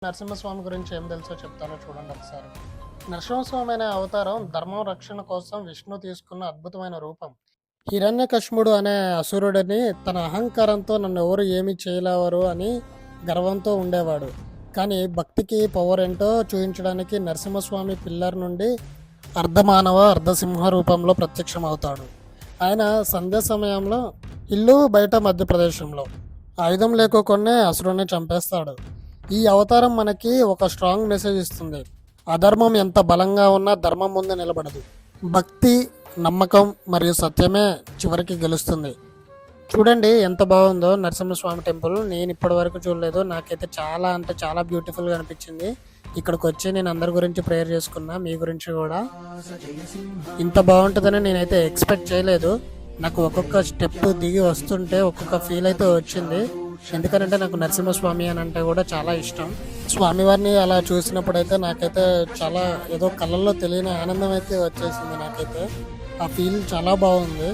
నరసింహస్వామి గురించి ఏం తెలుసో చెప్తానో చూడండి ఒకసారి. నరసింహస్వామి అనే అవతారం ధర్మం రక్షణ కోసం విష్ణు తీసుకున్న అద్భుతమైన రూపం. హిరణ్యకశిపుడు అనే అసురుడిని తన అహంకారంతో నన్ను ఎవరు ఏమి చేయలేవరు అని గర్వంతో ఉండేవాడు. కానీ భక్తికి పవర్ ఏంటో చూపించడానికి నరసింహస్వామి పిల్లర్ నుండి అర్ధమానవ అర్ధసింహ రూపంలో ప్రత్యక్షమవుతాడు. ఆయన సంధ్య సమయంలో ఇల్లు బయట మధ్యప్రదేశంలో ఆయుధం లేకోకుండా అసురుని చంపేస్తాడు. ఈ అవతారం మనకి ఒక స్ట్రాంగ్ మెసేజ్ ఇస్తుంది. అధర్మం ఎంత బలంగా ఉన్నా ధర్మం ముందు నిలబడదు. భక్తి, నమ్మకం మరియు సత్యమే చివరికి గెలుస్తుంది. చూడండి ఎంత బాగుందో నరసింహస్వామి టెంపుల్. నేను ఇప్పటి వరకు చూడలేదు. నాకైతే చాలా అంటే చాలా బ్యూటిఫుల్గా అనిపించింది. ఇక్కడికి వచ్చి నేను అందరి గురించి ప్రేయర్ చేసుకున్నా, మీ గురించి కూడా. ఇంత బాగుంటుందని నేనైతే ఎక్స్పెక్ట్ చేయలేదు. నాకు ఒక్కొక్క స్టెప్ దిగి వస్తుంటే ఒక్కొక్క ఫీల్ అయితే వచ్చింది. ఎందుకంటే నాకు నరసింహస్వామి అని అంటే కూడా చాలా ఇష్టం. స్వామివారిని అలా చూసినప్పుడైతే నాకైతే చాలా ఏదో కళ్ళల్లో తెలియని ఆనందం అయితే వచ్చేసింది. నాకైతే ఆ ఫీల్ చాలా బాగుంది.